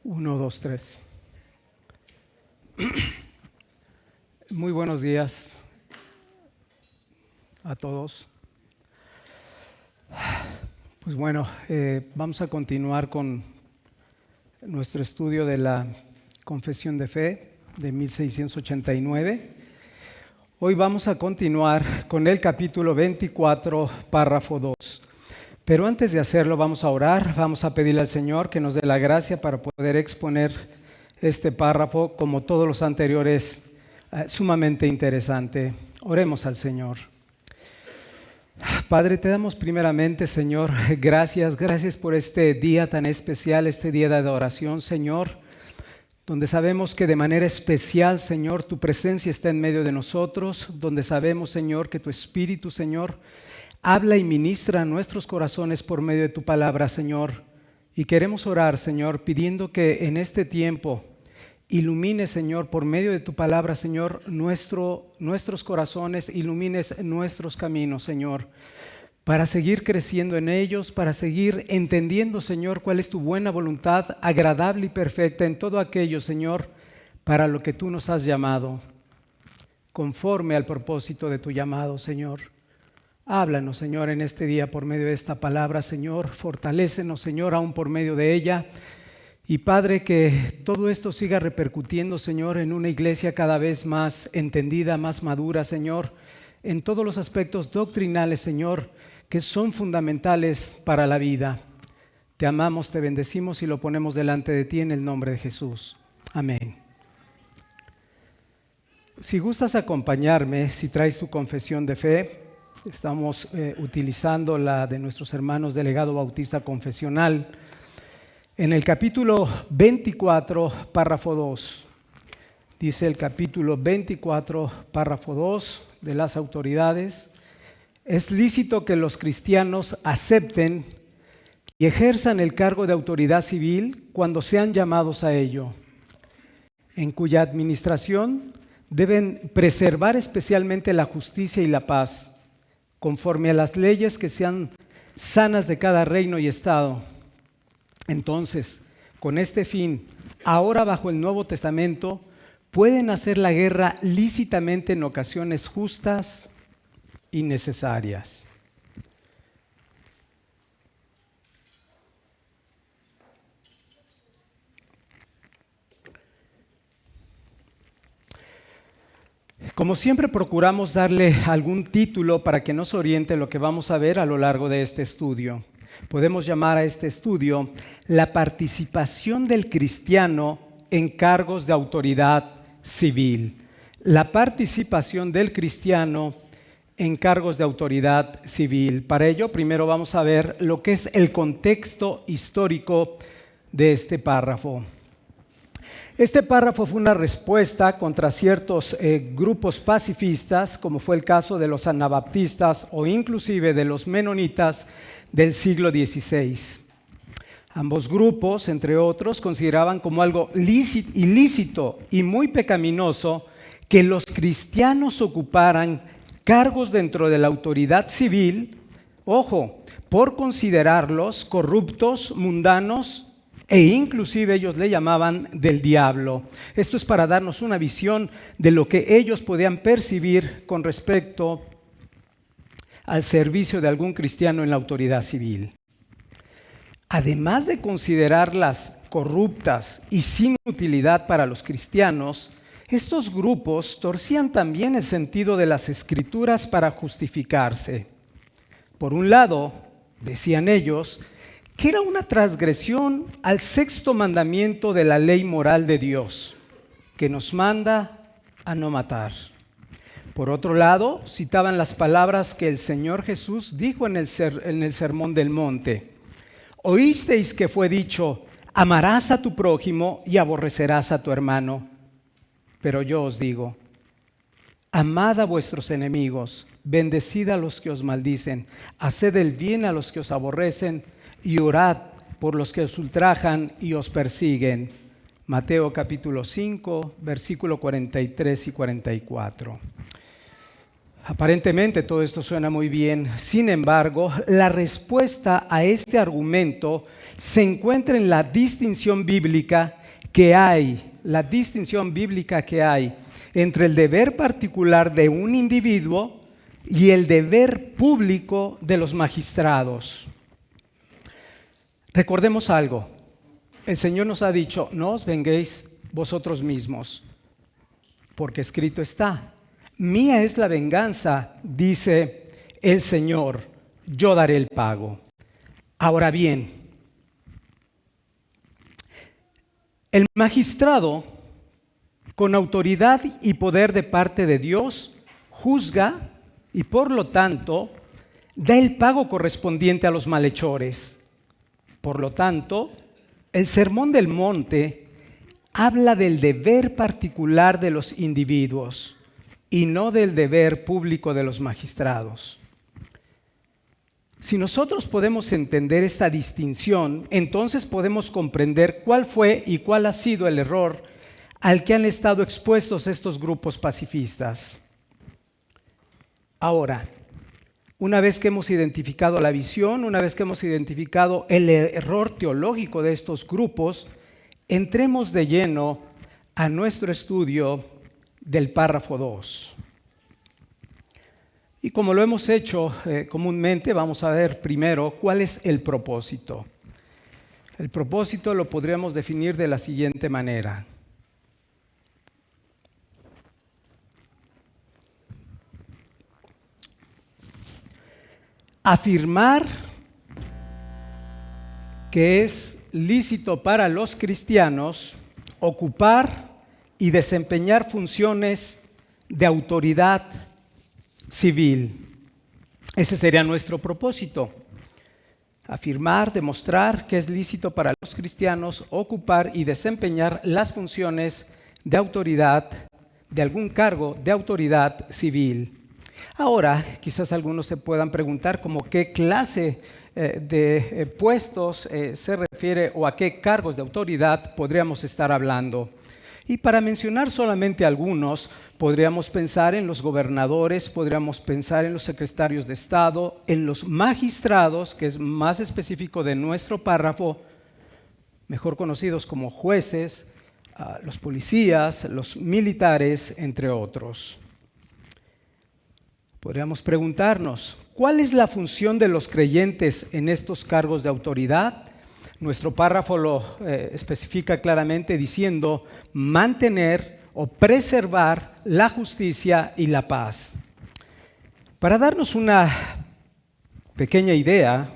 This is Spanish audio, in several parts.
Uno, dos, tres. Muy buenos días a todos. Pues bueno, vamos a continuar con nuestro estudio de la Confesión de Fe de 1689. Hoy vamos a continuar con el capítulo 24, párrafo 2. Pero antes de hacerlo vamos a orar, vamos a pedirle al Señor que nos dé la gracia para poder exponer este párrafo, como todos los anteriores, sumamente interesante. Oremos al Señor. Padre, te damos primeramente, Señor, gracias por este día tan especial, este día de adoración, Señor, donde sabemos que de manera especial, Señor, tu presencia está en medio de nosotros, donde sabemos, Señor, que tu Espíritu, Señor, habla y ministra a nuestros corazones por medio de tu palabra, Señor. Y queremos orar, Señor, pidiendo que en este tiempo ilumine, Señor, por medio de tu palabra, Señor, nuestros corazones, ilumines nuestros caminos, Señor, para seguir creciendo en ellos, para seguir entendiendo, Señor, cuál es tu buena voluntad, agradable y perfecta en todo aquello, Señor, para lo que tú nos has llamado, conforme al propósito de tu llamado, Señor. Háblanos, Señor, en este día por medio de esta palabra, Señor. Fortalécenos, Señor, aún por medio de ella. Y Padre, que todo esto siga repercutiendo, Señor, en una iglesia cada vez más entendida, más madura, Señor, en todos los aspectos doctrinales, Señor, que son fundamentales para la vida. Te amamos, te bendecimos y lo ponemos delante de ti en el nombre de Jesús. Amén. Si gustas acompañarme, si traes tu confesión de fe, estamos utilizando la de nuestros hermanos del Legado Bautista Confesional. En el capítulo 24, párrafo 2, dice el capítulo 24, párrafo 2 de las autoridades: es lícito que los cristianos acepten y ejerzan el cargo de autoridad civil cuando sean llamados a ello, en cuya administración deben preservar especialmente la justicia y la paz, conforme a las leyes que sean sanas de cada reino y estado. Entonces, con este fin, ahora bajo el Nuevo Testamento, pueden hacer la guerra lícitamente en ocasiones justas y necesarias. Como siempre, procuramos darle algún título para que nos oriente lo que vamos a ver a lo largo de este estudio. Podemos llamar a este estudio la participación del cristiano en cargos de autoridad civil. La participación del cristiano en cargos de autoridad civil. Para ello, primero vamos a ver lo que es el contexto histórico de este párrafo. Este párrafo fue una respuesta contra ciertos grupos pacifistas, como fue el caso de los anabaptistas o inclusive de los menonitas del siglo XVI. Ambos grupos, entre otros, consideraban como algo ilícito y muy pecaminoso que los cristianos ocuparan cargos dentro de la autoridad civil, ojo, por considerarlos corruptos, mundanos, e inclusive ellos le llamaban del diablo. Esto es para darnos una visión de lo que ellos podían percibir con respecto al servicio de algún cristiano en la autoridad civil. Además de considerarlas corruptas y sin utilidad para los cristianos, estos grupos torcían también el sentido de las Escrituras para justificarse. Por un lado, decían ellos, que era una transgresión al sexto mandamiento de la ley moral de Dios, que nos manda a no matar. Por otro lado, citaban las palabras que el Señor Jesús dijo en el Sermón del Monte: oísteis que fue dicho, amarás a tu prójimo y aborrecerás a tu hermano. Pero yo os digo, amad a vuestros enemigos, bendecid a los que os maldicen, haced el bien a los que os aborrecen, y orad por los que os ultrajan y os persiguen. Mateo capítulo 5, versículo 43 y 44. Aparentemente todo esto suena muy bien. Sin embargo, la respuesta a este argumento se encuentra en la distinción bíblica que hay entre el deber particular de un individuo y el deber público de los magistrados. Recordemos algo. El Señor nos ha dicho: no os venguéis vosotros mismos, porque escrito está: mía es la venganza, dice el Señor, yo daré el pago. Ahora bien, el magistrado, con autoridad y poder de parte de Dios, juzga y por lo tanto da el pago correspondiente a los malhechores. Por lo tanto, el Sermón del Monte habla del deber particular de los individuos y no del deber público de los magistrados. Si nosotros podemos entender esta distinción, entonces podemos comprender cuál fue y cuál ha sido el error al que han estado expuestos estos grupos pacifistas. Ahora, una vez que hemos identificado la visión, una vez que hemos identificado el error teológico de estos grupos, entremos de lleno a nuestro estudio del párrafo 2. Y como lo hemos hecho comúnmente, vamos a ver primero cuál es el propósito. El propósito lo podríamos definir de la siguiente manera. Afirmar que es lícito para los cristianos ocupar y desempeñar funciones de autoridad civil. Ese sería nuestro propósito. Afirmar, demostrar que es lícito para los cristianos ocupar y desempeñar las funciones de autoridad, de algún cargo de autoridad civil. Ahora, quizás algunos se puedan preguntar como qué clase de puestos se refiere o a qué cargos de autoridad podríamos estar hablando. Y para mencionar solamente algunos, podríamos pensar en los gobernadores, podríamos pensar en los secretarios de Estado, en los magistrados, que es más específico de nuestro párrafo, mejor conocidos como jueces, los policías, los militares, entre otros. Podríamos preguntarnos, ¿cuál es la función de los creyentes en estos cargos de autoridad? Nuestro párrafo lo especifica claramente diciendo mantener o preservar la justicia y la paz. Para darnos una pequeña idea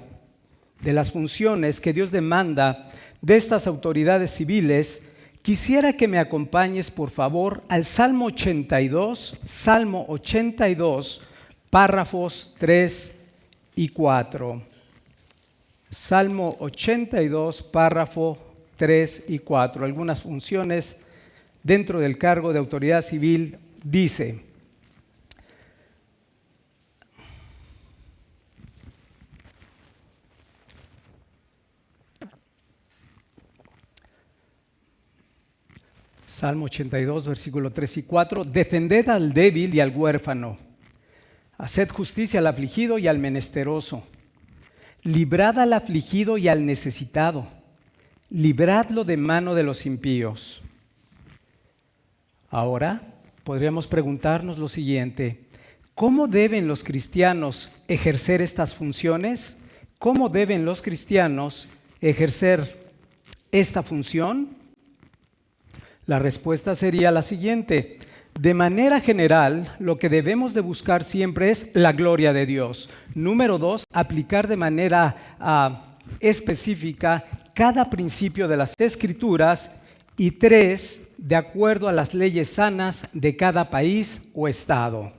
de las funciones que Dios demanda de estas autoridades civiles, quisiera que me acompañes por favor al Salmo 82, párrafos 3 y 4. Salmo 82, párrafo 3 y 4. Algunas funciones dentro del cargo de autoridad civil dice: Salmo 82, versículo 3 y 4. Defended al débil y al huérfano. Haced justicia al afligido y al menesteroso. Librad al afligido y al necesitado. Libradlo de mano de los impíos. Ahora podríamos preguntarnos lo siguiente: ¿cómo deben los cristianos ejercer estas funciones? ¿Cómo deben los cristianos ejercer esta función? La respuesta sería la siguiente: de manera general, lo que debemos de buscar siempre es la gloria de Dios. Número 2, aplicar de manera específica cada principio de las Escrituras. Y 3, de acuerdo a las leyes sanas de cada país o estado.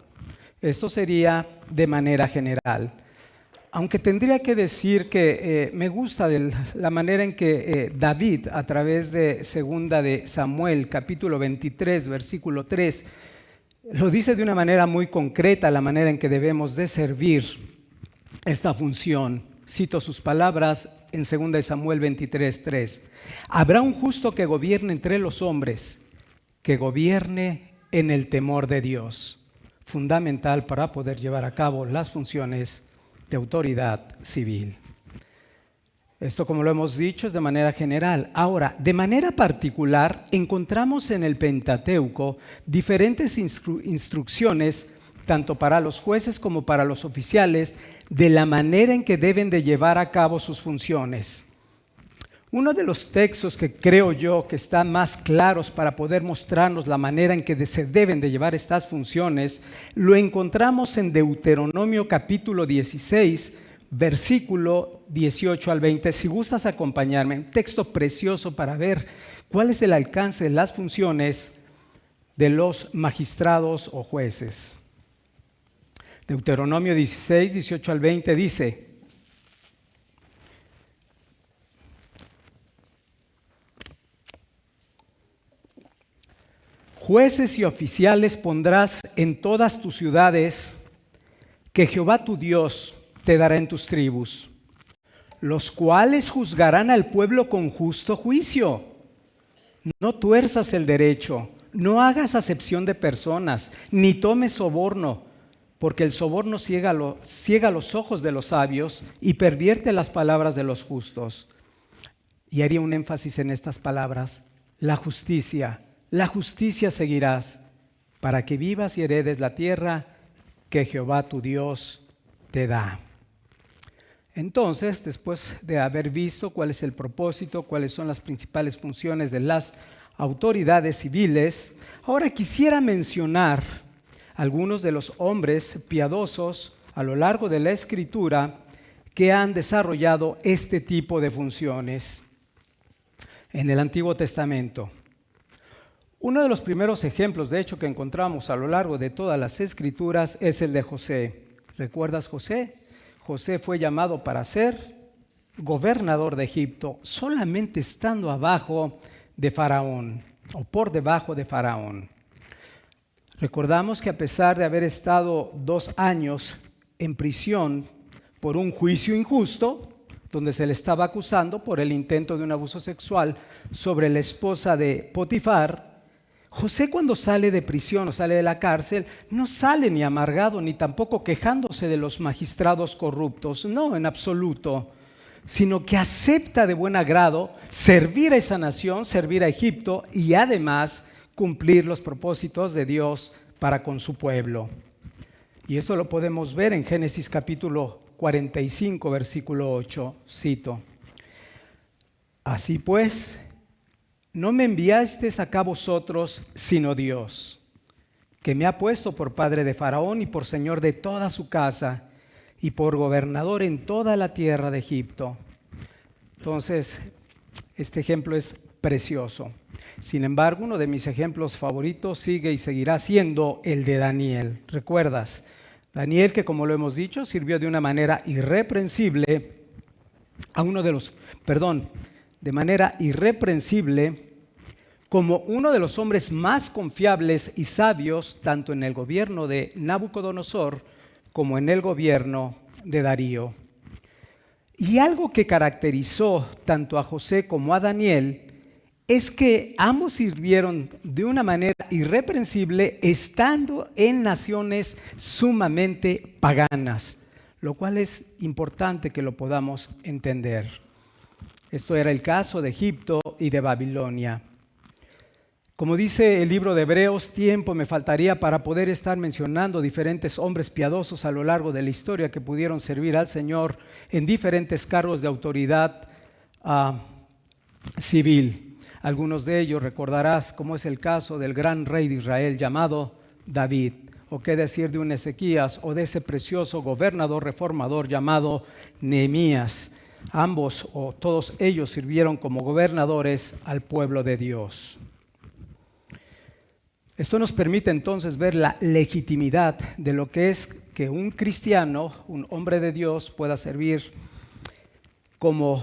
Esto sería de manera general. Aunque tendría que decir que me gusta la manera en que David, a través de segunda de Samuel, capítulo 23, versículo 3, lo dice de una manera muy concreta, la manera en que debemos de servir esta función. Cito sus palabras en segunda de Samuel 23, 3. Habrá un justo que gobierne entre los hombres, que gobierne en el temor de Dios. fundamental para poder llevar a cabo las funciones de autoridad civil. Esto, como lo hemos dicho, es de manera general. Ahora, de manera particular, encontramos en el Pentateuco diferentes instrucciones, tanto para los jueces como para los oficiales, de la manera en que deben de llevar a cabo sus funciones. Uno de los textos que creo yo que están más claros para poder mostrarnos la manera en que se deben de llevar estas funciones, lo encontramos en Deuteronomio capítulo 16, versículo 18 al 20. Si gustas acompañarme, un texto precioso para ver cuál es el alcance de las funciones de los magistrados o jueces. Deuteronomio 16, 18 al 20 dice: jueces y oficiales pondrás en todas tus ciudades que Jehová tu Dios te dará en tus tribus, los cuales juzgarán al pueblo con justo juicio. No tuerzas el derecho, no hagas acepción de personas, ni tomes soborno, porque el soborno ciega los ojos de los sabios y pervierte las palabras de los justos. Y haría un énfasis en estas palabras: la justicia seguirás, para que vivas y heredes la tierra que Jehová tu Dios te da. Entonces, después de haber visto cuál es el propósito, cuáles son las principales funciones de las autoridades civiles, ahora quisiera mencionar algunos de los hombres piadosos a lo largo de la Escritura que han desarrollado este tipo de funciones en el Antiguo Testamento. Uno de los primeros ejemplos, de hecho, que encontramos a lo largo de todas las Escrituras es el de José. ¿Recuerdas José? José fue llamado para ser gobernador de Egipto, solamente estando abajo de Faraón o por debajo de Faraón. Recordamos que a pesar de haber estado 2 años en prisión por un juicio injusto, donde se le estaba acusando por el intento de un abuso sexual sobre la esposa de Potifar, José, cuando sale de prisión o sale de la cárcel, no sale ni amargado ni tampoco quejándose de los magistrados corruptos, no, en absoluto, sino que acepta de buen agrado servir a esa nación, servir a Egipto y además cumplir los propósitos de Dios para con su pueblo. Y esto lo podemos ver en Génesis capítulo 45, versículo 8, cito: así pues, no me enviasteis acá vosotros, sino Dios, que me ha puesto por padre de Faraón y por señor de toda su casa y por gobernador en toda la tierra de Egipto. Entonces, este ejemplo es precioso. Sin embargo, uno de mis ejemplos favoritos sigue y seguirá siendo el de Daniel. ¿Recuerdas? Daniel, que como lo hemos dicho, sirvió de una manera irreprensible de manera irreprensible como uno de los hombres más confiables y sabios, tanto en el gobierno de Nabucodonosor como en el gobierno de Darío. Y algo que caracterizó tanto a José como a Daniel es que ambos sirvieron de una manera irreprensible estando en naciones sumamente paganas, lo cual es importante que lo podamos entender. Esto era el caso de Egipto y de Babilonia. Como dice el libro de Hebreos, tiempo me faltaría para poder estar mencionando diferentes hombres piadosos a lo largo de la historia que pudieron servir al Señor en diferentes cargos de autoridad civil. Algunos de ellos recordarás, como es el caso del gran rey de Israel llamado David, o qué decir de un Ezequías o de ese precioso gobernador reformador llamado Nehemías. Ambos o todos ellos sirvieron como gobernadores al pueblo de Dios. Esto nos permite entonces ver la legitimidad de lo que es que un cristiano, un hombre de Dios, pueda servir como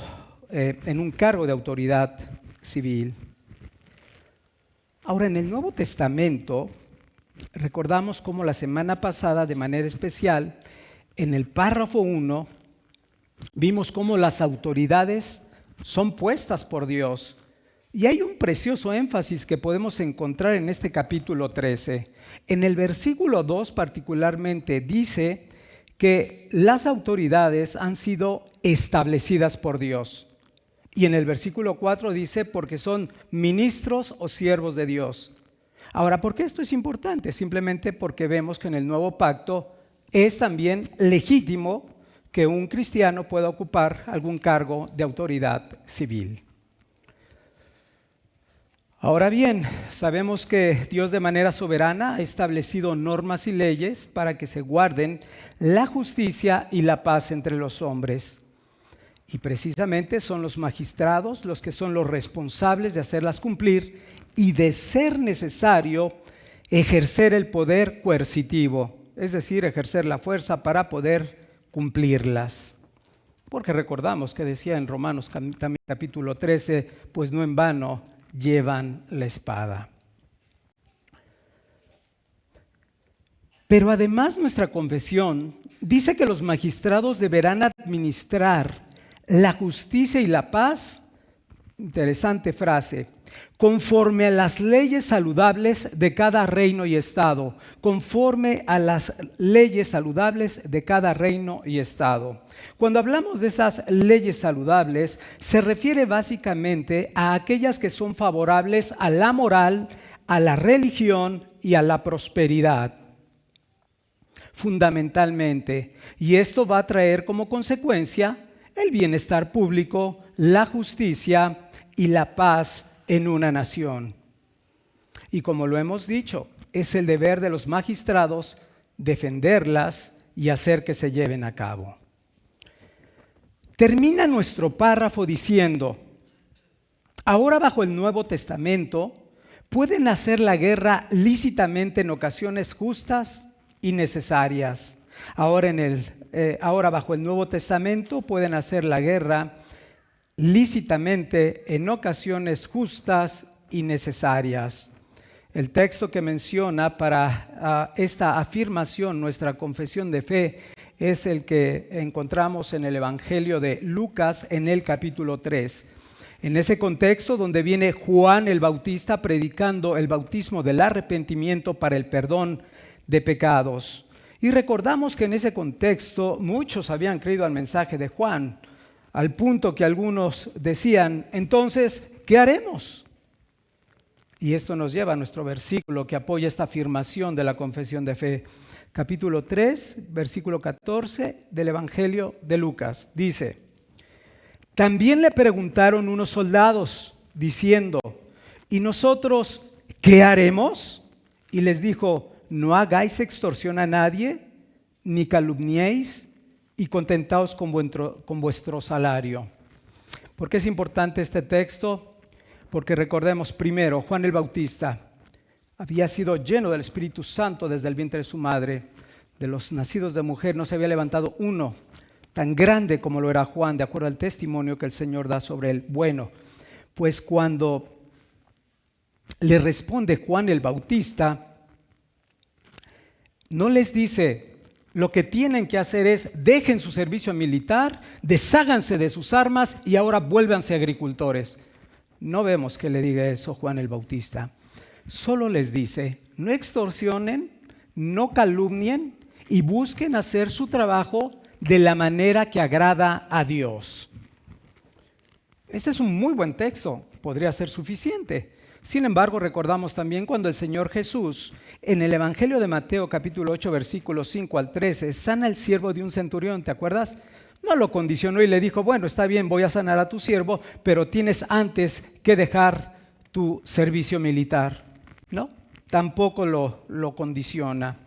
en un cargo de autoridad civil. Ahora, en el Nuevo Testamento, recordamos cómo la semana pasada, de manera especial, en el párrafo 1, vimos cómo las autoridades son puestas por Dios Y hay un precioso énfasis que podemos encontrar en este capítulo 13. En el versículo 2 particularmente dice que las autoridades han sido establecidas por Dios. Y en el versículo 4 dice porque son ministros o siervos de Dios. Ahora, ¿por qué esto es importante? Simplemente porque vemos que en el nuevo pacto es también legítimo que un cristiano pueda ocupar algún cargo de autoridad civil. Ahora bien, sabemos que Dios de manera soberana ha establecido normas y leyes para que se guarden la justicia y la paz entre los hombres. Y precisamente son los magistrados los que son los responsables de hacerlas cumplir y, de ser necesario, ejercer el poder coercitivo, es decir, ejercer la fuerza para poder cumplirlas. Porque recordamos que decía en Romanos también capítulo 13, pues no en vano llevan la espada. Pero además nuestra confesión dice que los magistrados deberán administrar la justicia y la paz, interesante frase, conforme a las leyes saludables de cada reino y estado, conforme a las leyes saludables de cada reino y estado. Cuando hablamos de esas leyes saludables, se refiere básicamente a aquellas que son favorables a la moral, a la religión y a la prosperidad, fundamentalmente. Y esto va a traer como consecuencia el bienestar público, la justicia y la paz en una nación. Y como lo hemos dicho, es el deber de los magistrados defenderlas y hacer que se lleven a cabo. Termina nuestro párrafo diciendo: ahora bajo el Nuevo Testamento pueden hacer la guerra lícitamente en ocasiones justas y necesarias. Ahora bajo el Nuevo Testamento pueden hacer la guerra lícitamente en ocasiones justas y necesarias. El texto que menciona para esta afirmación, nuestra confesión de fe, es el que encontramos en el Evangelio de Lucas en el capítulo 3. En ese contexto donde viene Juan el Bautista predicando el bautismo del arrepentimiento para el perdón de pecados. Y recordamos que en ese contexto muchos habían creído al mensaje de Juan, al punto que algunos decían: entonces, ¿qué haremos? Y esto nos lleva a nuestro versículo que apoya esta afirmación de la confesión de fe. Capítulo 3, versículo 14 del Evangelio de Lucas. Dice: también le preguntaron unos soldados, diciendo: ¿y nosotros qué haremos? Y les dijo: no hagáis extorsión a nadie, ni calumniéis, y contentaos con vuestro salario. ¿Por qué es importante este texto? Porque recordemos, primero, Juan el Bautista había sido lleno del Espíritu Santo desde el vientre de su madre. De los nacidos de mujer no se había levantado uno tan grande como lo era Juan, de acuerdo al testimonio que el Señor da sobre él. Bueno, pues cuando le responde Juan el Bautista, no les dice: lo que tienen que hacer es dejen su servicio militar, desháganse de sus armas y ahora vuélvanse agricultores. No vemos que le diga eso Juan el Bautista. Solo les dice: no extorsionen, no calumnien y busquen hacer su trabajo de la manera que agrada a Dios. Este es un muy buen texto, podría ser suficiente. Sin embargo, recordamos también cuando el Señor Jesús, en el Evangelio de Mateo capítulo 8, versículos 5 al 13, sana al siervo de un centurión, ¿te acuerdas? No lo condicionó y le dijo: bueno, está bien, voy a sanar a tu siervo, pero tienes antes que dejar tu servicio militar. No, tampoco lo condiciona.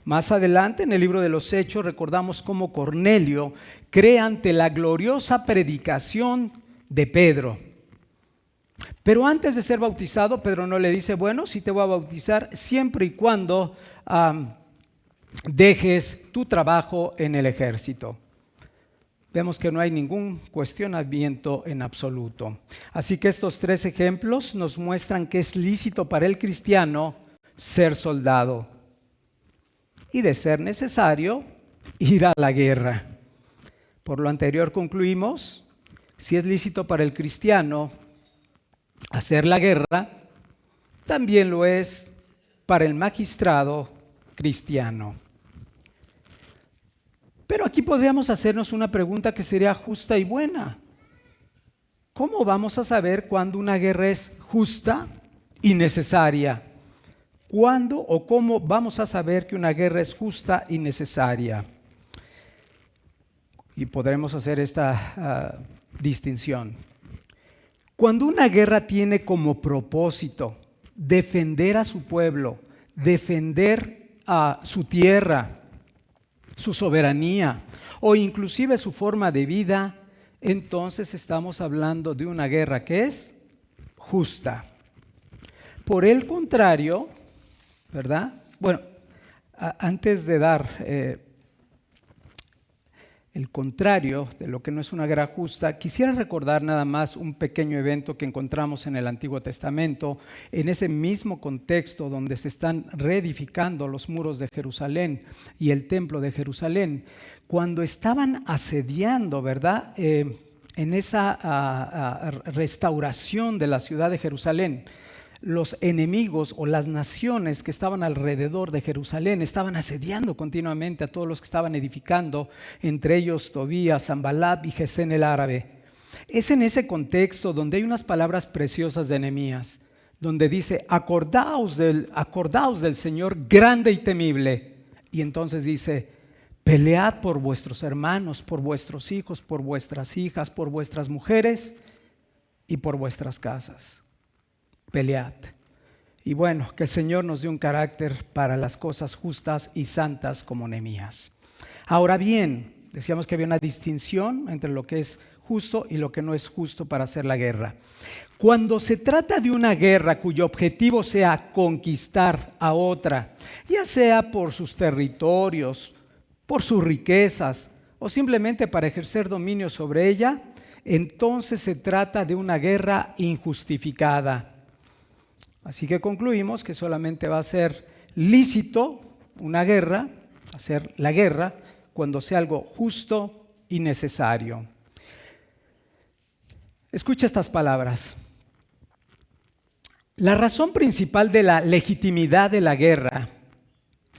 Más adelante en el libro de los Hechos recordamos cómo Cornelio cree ante la gloriosa predicación de Pedro. Pero antes de ser bautizado, Pedro no le dice: bueno, sí te voy a bautizar siempre y cuando dejes tu trabajo en el ejército. Vemos que no hay ningún cuestionamiento en absoluto. Así que estos tres ejemplos nos muestran que es lícito para el cristiano ser soldado y, de ser necesario, ir a la guerra. Por lo anterior concluimos: si es lícito para el cristiano Hacer la guerra también lo es para el magistrado cristiano. Pero aquí podríamos hacernos una pregunta que sería justa y buena. ¿Cómo vamos a saber cuándo una guerra es justa y necesaria? ¿Cuándo o cómo vamos a saber que una guerra es justa y necesaria? Y podremos hacer esta distinción. Cuando una guerra tiene como propósito defender a su pueblo, defender a su tierra, su soberanía o inclusive su forma de vida, entonces estamos hablando de una guerra que es justa. Por el contrario, ¿verdad? Bueno, antes de dar el contrario de lo que no es una guerra justa, quisiera recordar nada más un pequeño evento que encontramos en el Antiguo Testamento, en ese mismo contexto donde se están reedificando los muros de Jerusalén y el templo de Jerusalén. Cuando estaban asediando, ¿verdad? En esa restauración de la ciudad de Jerusalén, los enemigos o las naciones que estaban alrededor de Jerusalén estaban asediando continuamente a todos los que estaban edificando, entre ellos Tobías, Sanballat y Gesén el árabe. Es en ese contexto donde hay unas palabras preciosas de Nehemías, donde dice, acordaos del Señor grande y temible. Y entonces dice, pelead por vuestros hermanos, por vuestros hijos, por vuestras hijas, por vuestras mujeres y por vuestras casas. Pelead. Y bueno, que el Señor nos dé un carácter para las cosas justas y santas como Nehemías. Ahora bien, decíamos que había una distinción entre lo que es justo y lo que no es justo para hacer la guerra. Cuando se trata de una guerra cuyo objetivo sea conquistar a otra, ya sea por sus territorios, por sus riquezas o simplemente para ejercer dominio sobre ella, entonces se trata de una guerra injustificada. Así que concluimos que solamente va a ser lícito una guerra, hacer la guerra, cuando sea algo justo y necesario. Escucha estas palabras. La razón principal de la legitimidad de la guerra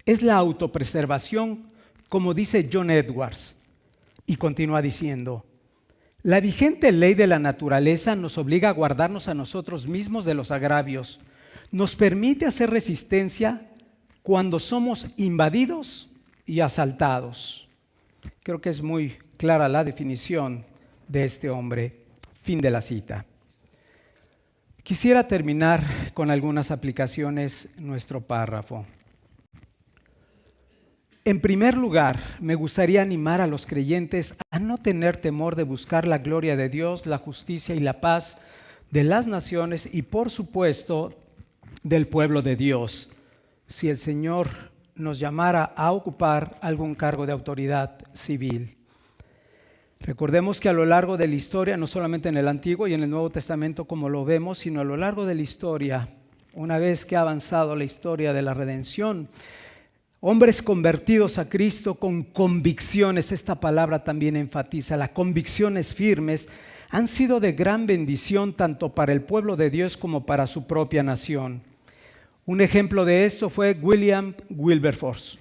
es la autopreservación, como dice John Edwards, y continúa diciendo, la vigente ley de la naturaleza nos obliga a guardarnos a nosotros mismos de los agravios. Nos permite hacer resistencia cuando somos invadidos y asaltados. Creo que es muy clara la definición de este hombre. Fin de la cita. Quisiera terminar con algunas aplicaciones en nuestro párrafo. En primer lugar, me gustaría animar a los creyentes a no tener temor de buscar la gloria de Dios, la justicia y la paz de las naciones y, por supuesto, del pueblo de Dios, si el Señor nos llamara a ocupar algún cargo de autoridad civil. Recordemos que a lo largo de la historia, no solamente en el Antiguo y en el Nuevo Testamento como lo vemos, sino a lo largo de la historia, una vez que ha avanzado la historia de la redención, hombres convertidos a Cristo con convicciones, esta palabra también enfatiza, las convicciones firmes, han sido de gran bendición tanto para el pueblo de Dios como para su propia nación. Un ejemplo de esto fue William Wilberforce,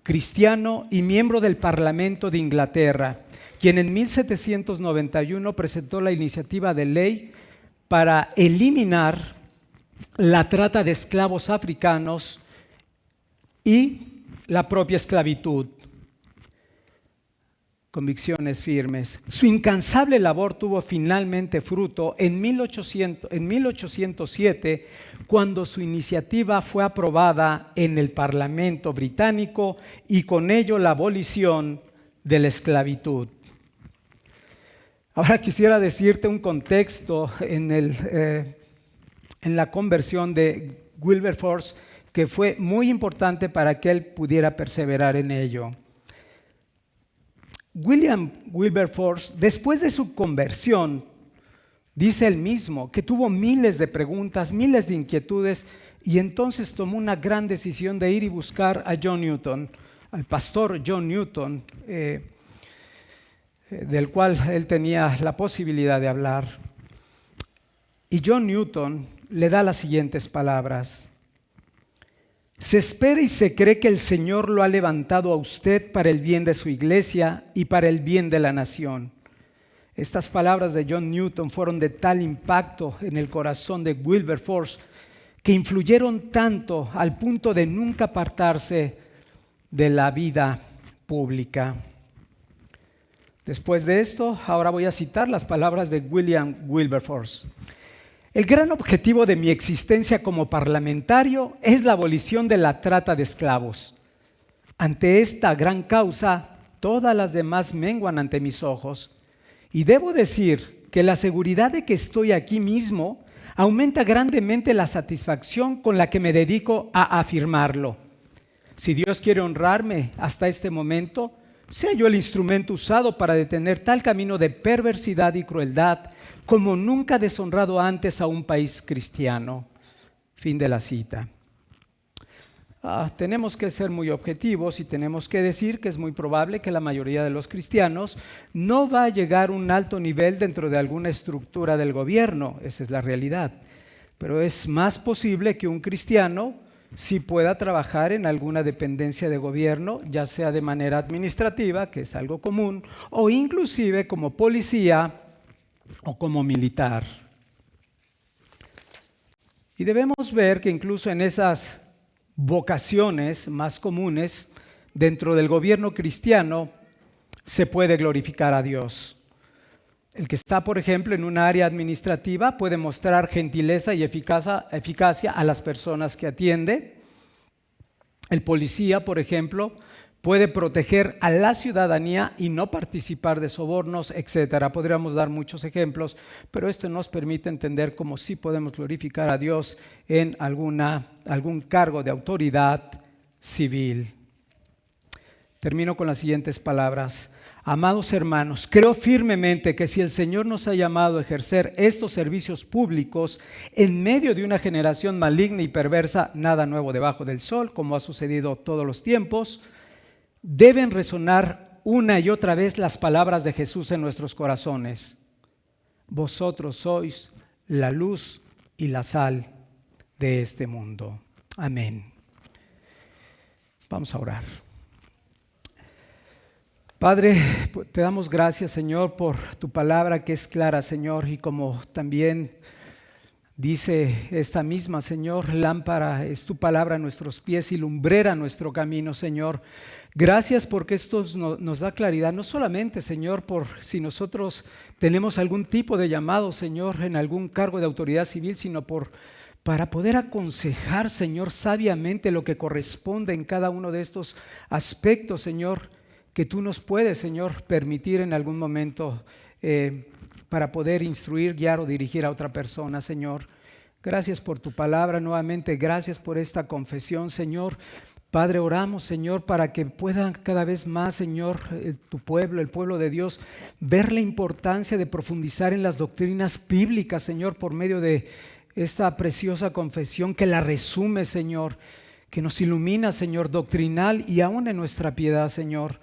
cristiano y miembro del Parlamento de Inglaterra, quien en 1791 presentó la iniciativa de ley para eliminar la trata de esclavos africanos y la propia esclavitud. Convicciones firmes. Su incansable labor tuvo finalmente fruto en 1807, cuando su iniciativa fue aprobada en el Parlamento británico y con ello la abolición de la esclavitud. Ahora quisiera decirte un contexto en la conversión de Wilberforce que fue muy importante para que él pudiera perseverar en ello. William Wilberforce, después de su conversión, dice él mismo que tuvo miles de preguntas, miles de inquietudes, y entonces tomó una gran decisión de ir y buscar a John Newton, al pastor John Newton, del cual él tenía la posibilidad de hablar. Y John Newton le da las siguientes palabras: se espera y se cree que el Señor lo ha levantado a usted para el bien de su iglesia y para el bien de la nación. Estas palabras de John Newton fueron de tal impacto en el corazón de Wilberforce que influyeron tanto al punto de nunca apartarse de la vida pública. Después de esto, ahora voy a citar las palabras de William Wilberforce. El gran objetivo de mi existencia como parlamentario es la abolición de la trata de esclavos. Ante esta gran causa, todas las demás menguan ante mis ojos. Y debo decir que la seguridad de que estoy aquí mismo aumenta grandemente la satisfacción con la que me dedico a afirmarlo. Si Dios quiere honrarme hasta este momento, sea yo el instrumento usado para detener tal camino de perversidad y crueldad como nunca ha deshonrado antes a un país cristiano. Fin de la cita. Tenemos que ser muy objetivos y tenemos que decir que es muy probable que la mayoría de los cristianos no va a llegar a un alto nivel dentro de alguna estructura del gobierno. Esa es la realidad. Pero es más posible que un cristiano sí pueda trabajar en alguna dependencia de gobierno, ya sea de manera administrativa, que es algo común, o inclusive como policía o como militar. Y debemos ver que incluso en esas vocaciones más comunes dentro del gobierno cristiano se puede glorificar a Dios. El que está, por ejemplo, en un área administrativa puede mostrar gentileza y eficacia a las personas que atiende. El policía, por ejemplo, puede proteger a la ciudadanía y no participar de sobornos, etcétera. Podríamos dar muchos ejemplos, pero esto nos permite entender cómo sí podemos glorificar a Dios en algún cargo de autoridad civil. Termino con las siguientes palabras. Amados hermanos, creo firmemente que si el Señor nos ha llamado a ejercer estos servicios públicos en medio de una generación maligna y perversa, nada nuevo debajo del sol, como ha sucedido todos los tiempos, deben resonar una y otra vez las palabras de Jesús en nuestros corazones. Vosotros sois la luz y la sal de este mundo. Amén. Vamos a orar. Padre, te damos gracias, Señor, por tu palabra que es clara, Señor, y como también dice esta misma, Señor, lámpara es tu palabra a nuestros pies y lumbrera nuestro camino, Señor. Gracias porque esto nos da claridad, no solamente, Señor, por si nosotros tenemos algún tipo de llamado, Señor, en algún cargo de autoridad civil, sino para poder aconsejar, Señor, sabiamente lo que corresponde en cada uno de estos aspectos, Señor, que tú nos puedes, Señor, permitir en algún momento para poder instruir, guiar o dirigir a otra persona, Señor. Gracias por tu palabra nuevamente, gracias por esta confesión, Señor. Padre, oramos, Señor, para que puedan cada vez más, Señor, tu pueblo, el pueblo de Dios, ver la importancia de profundizar en las doctrinas bíblicas, Señor, por medio de esta preciosa confesión que la resume, Señor, que nos ilumina, Señor, doctrinal y aún en nuestra piedad, Señor.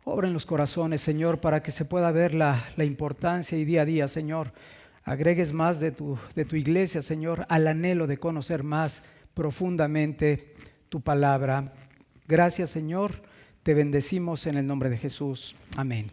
Obra en los corazones, Señor, para que se pueda ver la importancia y día a día, Señor, agregues más de tu iglesia, Señor, al anhelo de conocer más profundamente tu palabra. Gracias, Señor, te bendecimos en el nombre de Jesús. Amén.